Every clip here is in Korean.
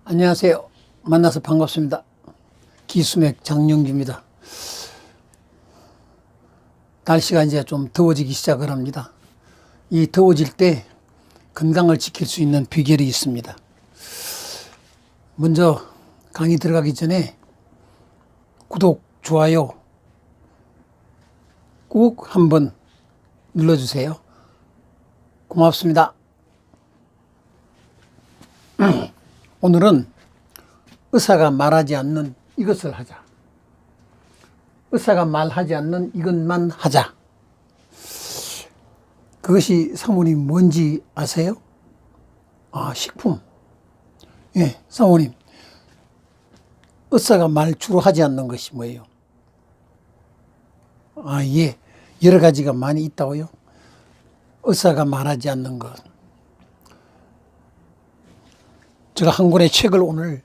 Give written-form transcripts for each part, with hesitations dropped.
안녕하세요. 만나서 반갑습니다. 기수맥 장영규입니다. 날씨가 이제 좀 더워지기 시작을 합니다. 이 더워질 때 건강을 지킬 수 있는 비결이 있습니다. 먼저 강의 들어가기 전에 구독, 좋아요 꼭 한번 눌러주세요. 고맙습니다. 오늘은 의사가 말하지 않는 이것을 하자. 의사가 말하지 않는 이것만 하자. 그것이 사모님 뭔지 아세요? 식품. 예, 사모님. 의사가 말 주로 하지 않는 것이 뭐예요? 예. 여러 가지가 많이 있다고요? 의사가 말하지 않는 것. 제가 한 권의 책을 오늘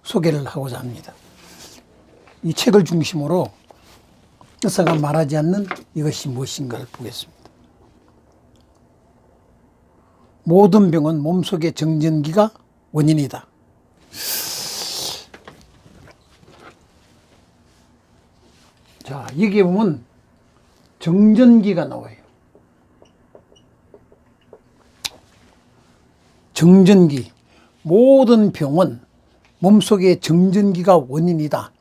소개를 하고자 합니다. 이 책을 중심으로 의사가 말하지 않는 이것이 무엇인가를 보겠습니다. 모든 병은 몸속의 정전기가 원인이다. 자, 여기에 보면 정전기가 나와요. 정전기. 모든 병은 몸속의 정전기가 원인이다.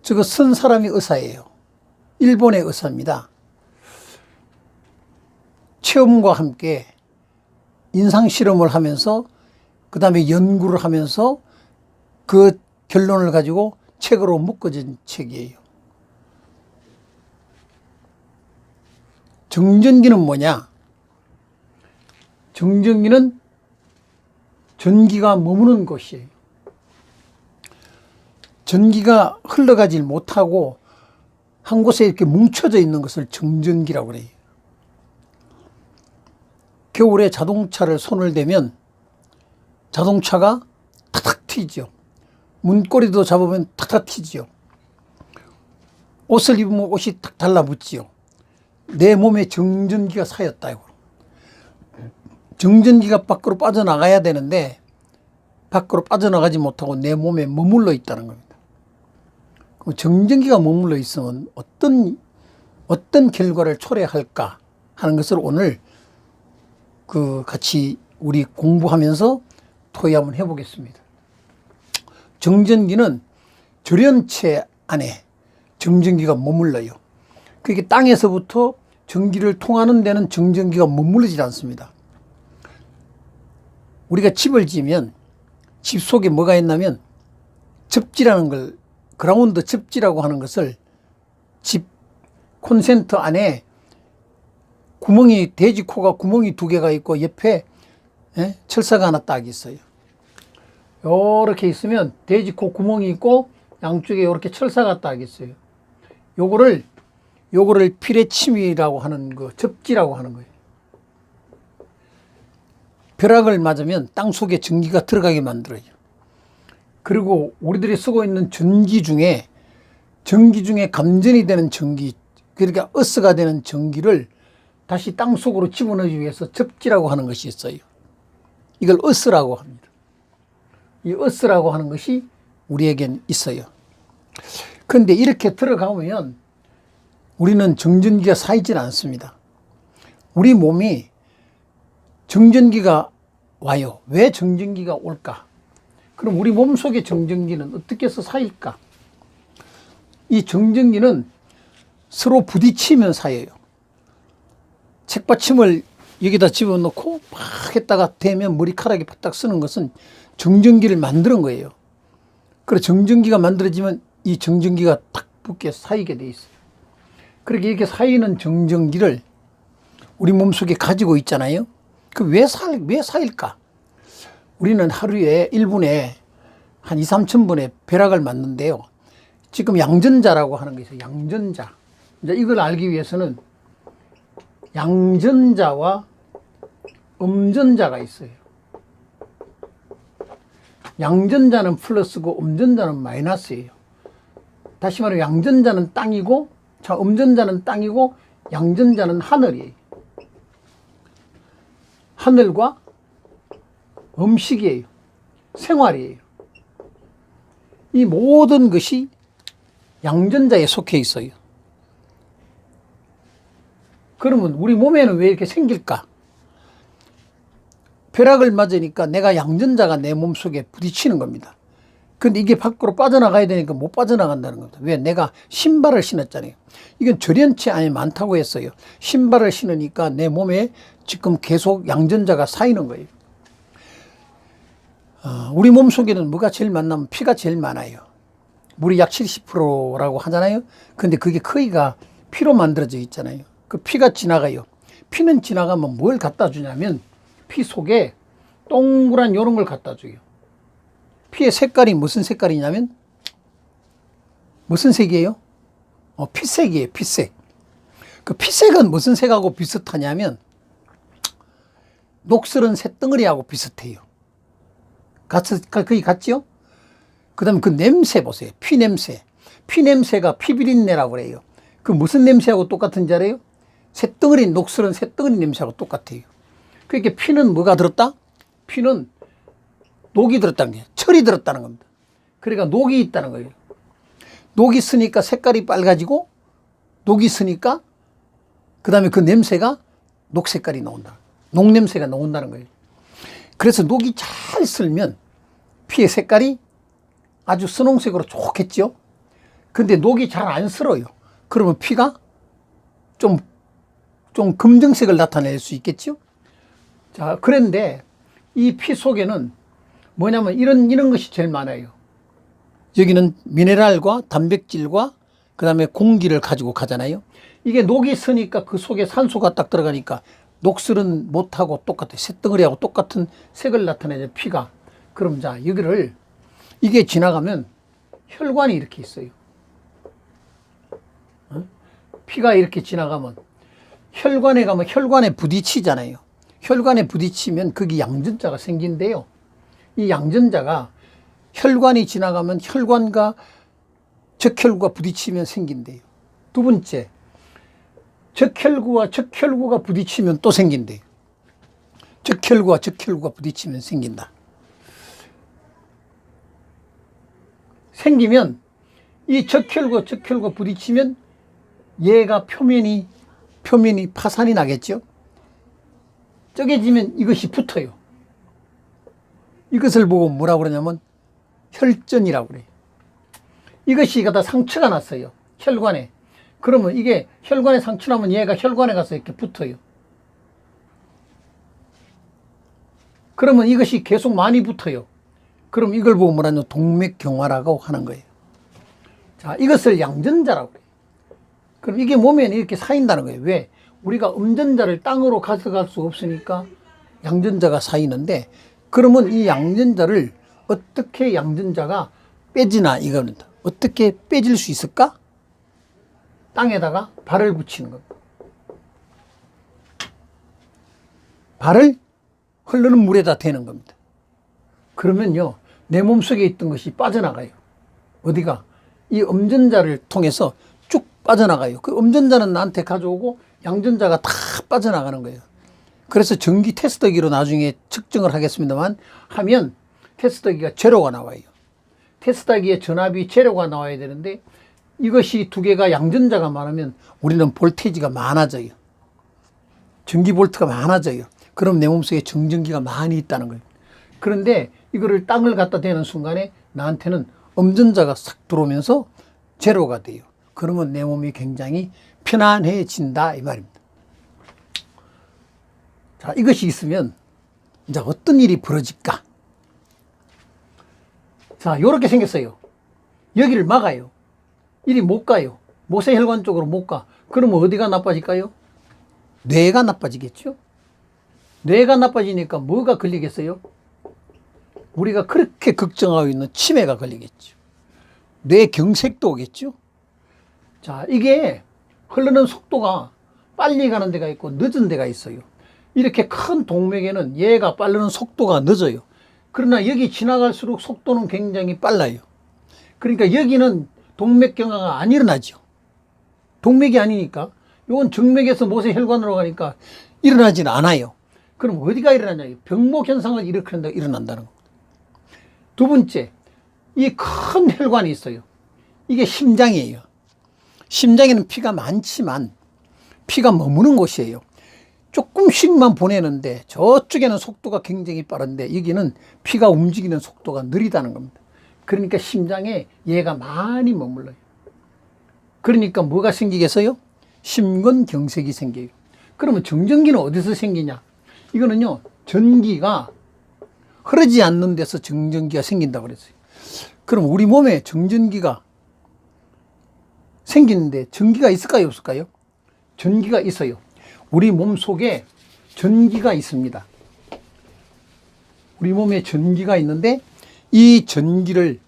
저거 쓴 사람이 의사예요. 일본의 의사입니다. 체험과 함께 임상실험을 하면서 그 다음에 연구를 하면서 그 결론을 가지고 책으로 묶어진 책이에요. 정전기는 뭐냐? 정전기는 전기가 머무는 곳이에요. 전기가 흘러가질 못하고 한 곳에 이렇게 뭉쳐져 있는 것을 정전기라고 그래요. 겨울에 자동차를 손을 대면 자동차가 탁탁 튀죠. 문고리도 잡으면 탁탁 튀죠. 옷을 입으면 옷이 탁 달라붙지요. 내 몸에 정전기가 쌓였다. 정전기가 밖으로 빠져나가야 되는데 밖으로 빠져나가지 못하고 내 몸에 머물러 있다는 겁니다. 정전기가 머물러 있으면 어떤 결과를 초래할까 하는 것을 오늘 같이 우리 공부하면서 토의 한번 해보겠습니다. 정전기는 절연체 안에 정전기가 머물러요. 그게 땅에서부터 전기를 통하는 데는 정전기가 머무르지 않습니다. 우리가 집을 지으면 집 속에 뭐가 있냐면 접지라는 걸, 그라운드 접지라고 하는 것을 집 콘센트 안에 돼지코가 구멍이 2개가 있고 옆에 철사가 하나 딱 있어요. 요렇게 있으면 돼지코 구멍이 있고 양쪽에 이렇게 철사가 딱 있어요. 요거를 피레침이라고 하는 거, 접지라고 하는 거예요. 벼락을 맞으면 땅 속에 전기가 들어가게 만들어요. 그리고 우리들이 쓰고 있는 전기 중에 감전이 되는 전기, 그러니까 어스가 되는 전기를 다시 땅 속으로 집어넣기 위해서 접지라고 하는 것이 있어요. 이걸 어스라고 합니다. 이 어스라고 하는 것이 우리에겐 있어요. 그런데 이렇게 들어가면 우리는 정전기가 쌓이질 않습니다. 우리 몸이 정전기가 와요. 왜 정전기가 올까? 그럼 우리 몸속의 정전기는 어떻게 해서 쌓일까? 이 정전기는 서로 부딪히면 쌓여요. 책받침을 여기다 집어넣고 막 했다가 대면 머리카락이 바닥 쓰는 것은 정전기를 만드는 거예요. 그래서 정전기가 만들어지면 이 정전기가 탁 붙게 쌓이게 돼 있어요. 그렇게 이렇게 쌓이는 정전기를 우리 몸속에 가지고 있잖아요. 왜 쌓일까? 우리는 하루에 1분에 한 2, 3천 번의 벼락을 맞는데요. 지금 양전자라고 하는 게 있어요. 양전자. 이제 이걸 알기 위해서는 양전자와 음전자가 있어요. 양전자는 플러스고 음전자는 마이너스예요. 다시 말해 양전자는 땅이고, 음전자는 땅이고, 양전자는 하늘이에요. 하늘과 음식이에요. 생활이에요. 이 모든 것이 양전자에 속해 있어요. 그러면 우리 몸에는 왜 이렇게 생길까? 벼락을 맞으니까 내가 양전자가 내 몸속에 부딪히는 겁니다. 근데 이게 밖으로 빠져나가야 되니까 못 빠져나간다는 겁니다. 왜? 내가 신발을 신었잖아요. 이건 절연체 안에 많다고 했어요. 신발을 신으니까 내 몸에 지금 계속 양전자가 쌓이는 거예요. 우리 몸속에는 뭐가 제일 많냐면 피가 제일 많아요. 물이 약 70%라고 하잖아요. 근데 그게 거의가 피로 만들어져 있잖아요. 그 피가 지나가요. 피는 지나가면 뭘 갖다 주냐면 피 속에 동그란 요런 걸 갖다 줘요. 피의 색깔이 무슨 색깔이냐면 무슨 색이에요? 피색이에요. 피색. 그 피색은 무슨 색하고 비슷하냐면 녹슬은 새덩어리하고 비슷해요. 거의 같죠? 그 다음에 그 냄새 보세요. 피 냄새. 피 냄새가 피비린내라고 그래요. 그 무슨 냄새하고 똑같은지 알아요? 새덩어리, 녹슬은 새덩어리 냄새하고 똑같아요. 그러니까 피는 뭐가 들었다? 피는 녹이 들었다는 거예요. 철이 들었다는 겁니다. 그러니까 녹이 있다는 거예요. 녹이 있으니까 색깔이 빨가지고 녹이 있으니까 그 다음에 그 냄새가 녹색깔이 나온다. 녹냄새가 나온다는 거예요. 그래서 녹이 잘 슬면 피의 색깔이 아주 선홍색으로 좋겠죠. 근데 녹이 잘 안 슬어요. 그러면 피가 좀 검정색을 나타낼 수 있겠죠. 자, 그런데 이 피 속에는 뭐냐면 이런 것이 제일 많아요. 여기는 미네랄과 단백질과 그 다음에 공기를 가지고 가잖아요. 이게 녹이 쓰니까 그 속에 산소가 딱 들어가니까 녹슬은 못하고 똑같아요. 새덩어리하고 똑같은 색을 나타내죠, 피가. 그럼 자, 여기를 이게 지나가면 혈관이 이렇게 있어요. 피가 이렇게 지나가면 혈관에 가면 혈관에 부딪히잖아요. 혈관에 부딪히면 거기 양전자가 생긴대요. 이 양전자가 혈관이 지나가면 혈관과 적혈구가 부딪히면 생긴대요. 두 번째, 적혈구와 적혈구가 부딪히면 또 생긴대요. 적혈구와 적혈구가 부딪히면 생긴다. 생기면 이 적혈구와 적혈구가 부딪히면 얘가 표면이 파산이 나겠죠. 쪼개지면 이것이 붙어요. 이것을 보고 뭐라고 그러냐면 혈전이라고 그래요. 이것이 가다 상처가 났어요. 혈관에. 그러면 이게 혈관에 상처 나면 얘가 혈관에 가서 이렇게 붙어요. 그러면 이것이 계속 많이 붙어요. 그럼 이걸 보고 뭐라냐면 동맥경화라고 하는 거예요. 자, 이것을 양전자라고 그래요. 그럼 이게 몸에 이렇게 쌓인다는 거예요. 왜? 우리가 음전자를 땅으로 가져갈 수 없으니까 양전자가 쌓이는데, 그러면 이 양전자를 어떻게 양전자가 빼지나 이겁니다. 어떻게 빼질 수 있을까? 땅에다가 발을 붙이는 겁니다. 발을 흐르는 물에다 대는 겁니다. 그러면요, 내 몸속에 있던 것이 빠져나가요. 어디가? 이 음전자를 통해서 쭉 빠져나가요. 그 음전자는 나한테 가져오고 양전자가 다 빠져나가는 거예요. 그래서 전기 테스터기로 나중에 측정을 하겠습니다만 하면 테스터기가 제로가 나와요. 테스터기의 전압이 제로가 나와야 되는데 이것이 두 개가 양전자가 많으면 우리는 볼테이지가 많아져요. 전기 볼트가 많아져요. 그럼 내 몸속에 정전기가 많이 있다는 거예요. 그런데 이거를 땅을 갖다 대는 순간에 나한테는 음전자가 싹 들어오면서 제로가 돼요. 그러면 내 몸이 굉장히 편안해진다 이 말입니다. 자, 이것이 있으면 이제 어떤 일이 벌어질까? 자, 요렇게 생겼어요. 여기를 막아요. 이리 못 가요. 모세혈관 쪽으로 못 가. 그러면 어디가 나빠질까요? 뇌가 나빠지겠죠? 뇌가 나빠지니까 뭐가 걸리겠어요? 우리가 그렇게 걱정하고 있는 치매가 걸리겠죠. 뇌경색도 오겠죠. 자, 이게 흐르는 속도가 빨리 가는 데가 있고 늦은 데가 있어요. 이렇게 큰 동맥에는 얘가 빠르는 속도가 늦어요. 그러나 여기 지나갈수록 속도는 굉장히 빨라요. 그러니까 여기는 동맥경화가 안 일어나죠. 동맥이 아니니까. 이건 정맥에서 모세혈관으로 가니까 일어나지는 않아요. 그럼 어디가 일어나냐? 병목 현상을 일으키는데 일어난다는 겁니다. 두 번째, 이 큰 혈관이 있어요. 이게 심장이에요. 심장에는 피가 많지만 피가 머무는 곳이에요. 조금씩만 보내는데 저쪽에는 속도가 굉장히 빠른데 여기는 피가 움직이는 속도가 느리다는 겁니다. 그러니까 심장에 얘가 많이 머물러요. 그러니까 뭐가 생기겠어요? 심근경색이 생겨요. 그러면 정전기는 어디서 생기냐? 이거는요, 전기가 흐르지 않는 데서 정전기가 생긴다고 그랬어요. 그럼 우리 몸에 정전기가 생기는데 전기가 있을까요, 없을까요? 전기가 있어요. 우리 몸 속에 전기가 있습니다. 우리 몸에 전기가 있는데 이 전기를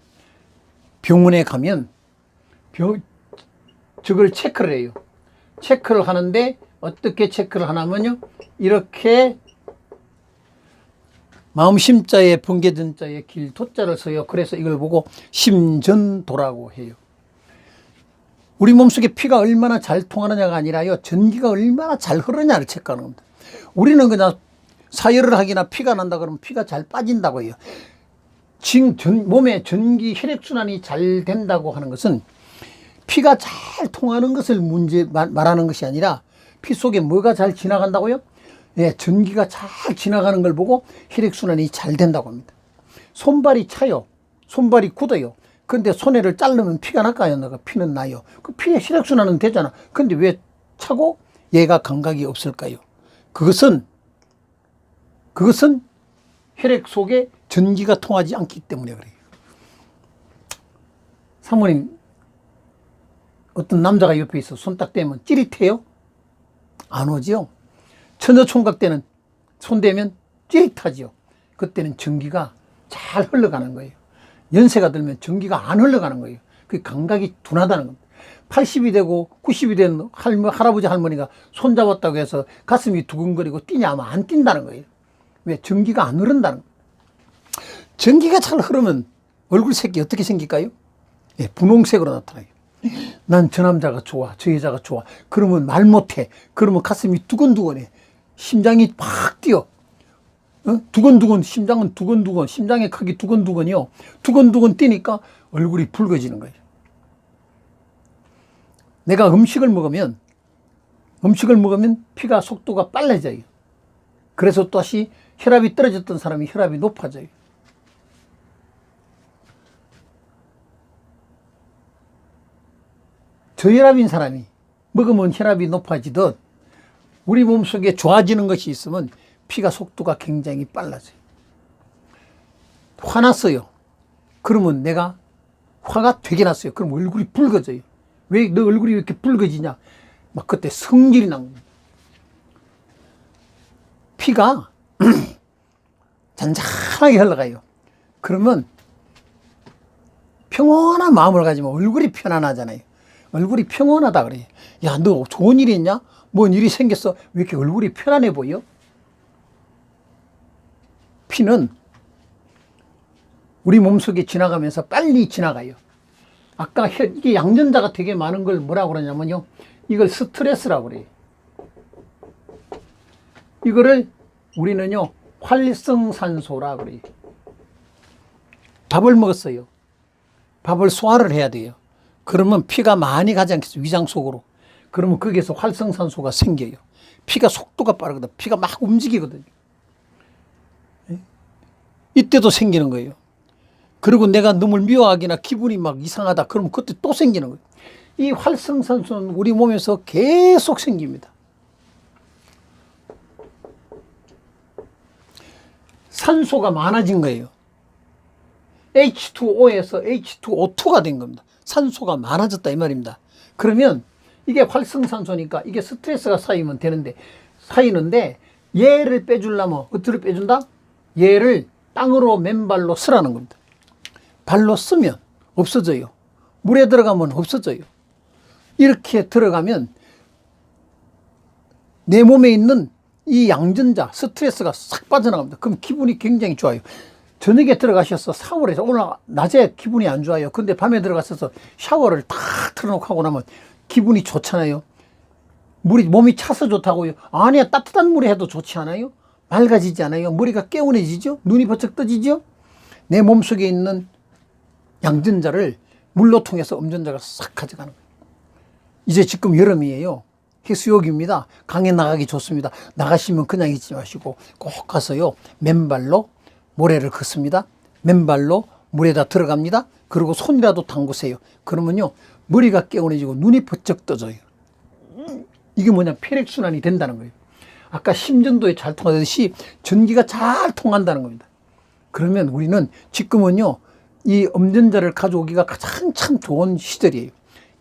병원에 가면 저걸 체크를 해요. 체크를 하는데 어떻게 체크를 하냐면요, 이렇게 마음 심자에 번개전자에 길도자를 써요. 그래서 이걸 보고 심전도라고 해요. 우리 몸속에 피가 얼마나 잘 통하느냐가 아니라요, 전기가 얼마나 잘 흐르냐를 체크하는 겁니다. 우리는 그냥 사열을 하기나 피가 난다 그러면 피가 잘 빠진다고 해요. 몸에 전기 혈액순환이 잘 된다고 하는 것은 피가 잘 통하는 것을 말하는 것이 아니라 피 속에 뭐가 잘 지나간다고요? 예, 전기가 잘 지나가는 걸 보고 혈액순환이 잘 된다고 합니다. 손발이 차요. 손발이 굳어요. 근데 손해를 자르면 피가 날까요? 피는 나요. 그 피의 혈액순환은 되잖아. 근데 왜 차고 얘가 감각이 없을까요? 그것은 혈액 속에 전기가 통하지 않기 때문에 그래요. 사모님, 어떤 남자가 옆에 있어 손 딱 대면 찌릿해요? 안 오죠? 처녀총각 때는 손 대면 찌릿하죠. 그때는 전기가 잘 흘러가는 거예요. 연세가 들면 전기가 안 흘러가는 거예요. 그 감각이 둔하다는 겁니다. 80이 되고 90이 된 할아버지 할머니가 손 잡았다고 해서 가슴이 두근거리고 뛰냐 하면 안 뛴다는 거예요. 왜? 전기가 안 흐른다는 거예요. 전기가 잘 흐르면 얼굴 색이 어떻게 생길까요? 예, 분홍색으로 나타나요. 난 저 남자가 좋아, 저 여자가 좋아. 그러면 말 못해. 그러면 가슴이 두근두근해. 심장이 팍 뛰어. 두근두근, 심장은 두근두근, 심장의 크기 두근두근이요. 두근두근 뛰니까 얼굴이 붉어지는 거예요. 내가 음식을 먹으면 피가 속도가 빨라져요. 그래서 또다시 혈압이 떨어졌던 사람이 혈압이 높아져요. 저혈압인 사람이 먹으면 혈압이 높아지듯 우리 몸속에 좋아지는 것이 있으면 피가 속도가 굉장히 빨라져요. 화났어요. 그러면 내가 화가 되게 났어요. 그럼 얼굴이 붉어져요. 왜 너 얼굴이 이렇게 붉어지냐? 막 그때 성질이 난 겁니다. 피가 잔잔하게 흘러가요. 그러면 평온한 마음을 가지면 얼굴이 편안하잖아요. 얼굴이 평온하다 그래요. 야, 너 좋은 일 있냐? 뭔 일이 생겼어? 왜 이렇게 얼굴이 편안해 보여? 피는 우리 몸속에 지나가면서 빨리 지나가요. 아까 이게 양전자가 되게 많은 걸 뭐라고 그러냐면요, 이걸 스트레스라고 그래요. 이거를 우리는요 활성산소라고 그래요. 밥을 먹었어요. 밥을 소화를 해야 돼요. 그러면 피가 많이 가지 않겠어요, 위장 속으로. 그러면 거기에서 활성산소가 생겨요. 피가 속도가 빠르거든. 피가 막 움직이거든요. 이때도 생기는 거예요. 그리고 내가 너무 미워하기나 기분이 막 이상하다 그러면 그때 또 생기는 거예요. 이 활성산소는 우리 몸에서 계속 생깁니다. 산소가 많아진 거예요. H2O에서 H2O2가 된 겁니다. 산소가 많아졌다 이 말입니다. 그러면 이게 활성산소니까 이게 스트레스가 쌓이면 되는데, 쌓이는데 얘를 빼주려면 어떻게 빼준다? 얘를 땅으로 맨발로 쓰라는 겁니다. 발로 쓰면 없어져요. 물에 들어가면 없어져요. 이렇게 들어가면 내 몸에 있는 이 양전자, 스트레스가 싹 빠져나갑니다. 그럼 기분이 굉장히 좋아요. 저녁에 들어가셔서 샤워를 해서 오늘 낮에 기분이 안 좋아요. 근데 밤에 들어가셔서 샤워를 다 틀어놓고 하고 나면 기분이 좋잖아요. 몸이 차서 좋다고요. 아니야, 따뜻한 물에 해도 좋지 않아요? 맑아지지 않아요? 머리가 개운해지죠? 눈이 번쩍 떠지죠? 내 몸속에 있는 양전자를 물로 통해서 음전자가 싹 가져가는 거예요. 이제 지금 여름이에요. 해수욕입니다. 강에 나가기 좋습니다. 나가시면 그냥 있지 마시고 꼭 가서요. 맨발로 모래를 긋습니다. 맨발로 물에다 들어갑니다. 그리고 손이라도 담그세요. 그러면요. 머리가 개운해지고 눈이 번쩍 떠져요. 이게 뭐냐? 혈액순환이 된다는 거예요. 아까 심전도에 잘 통하듯이 전기가 잘 통한다는 겁니다. 그러면 우리는 지금은요. 이 음전자를 가져오기가 가장 참 좋은 시절이에요.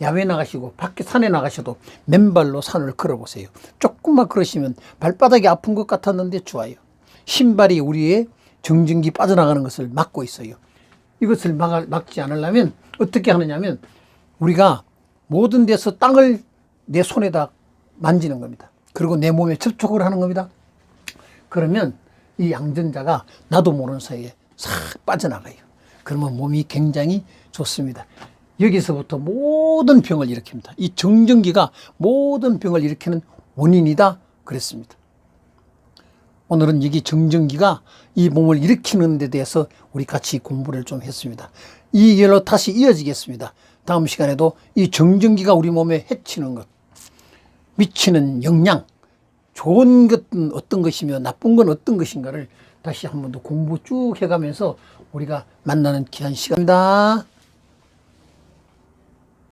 야외 나가시고 밖에 산에 나가셔도 맨발로 산을 걸어보세요. 조금만 걸으시면 발바닥이 아픈 것 같았는데 좋아요. 신발이 우리의 정전기 빠져나가는 것을 막고 있어요. 이것을 막지 않으려면 어떻게 하느냐면 우리가 모든 데서 땅을 내 손에다 만지는 겁니다. 그리고 내 몸에 접촉을 하는 겁니다. 그러면 이 양전자가 나도 모르는 사이에 싹 빠져나가요. 그러면 몸이 굉장히 좋습니다. 여기서부터 모든 병을 일으킵니다. 이 정전기가 모든 병을 일으키는 원인이다 그랬습니다. 오늘은 여기 정전기가 이 몸을 일으키는 데 대해서 우리 같이 공부를 좀 했습니다. 이 길로 다시 이어지겠습니다. 다음 시간에도 이 정전기가 우리 몸에 해치는 것, 미치는 영향, 좋은 것은 어떤 것이며 나쁜 건 어떤 것인가를 다시 한 번 더 공부 쭉 해가면서 우리가 만나는 귀한 시간입니다.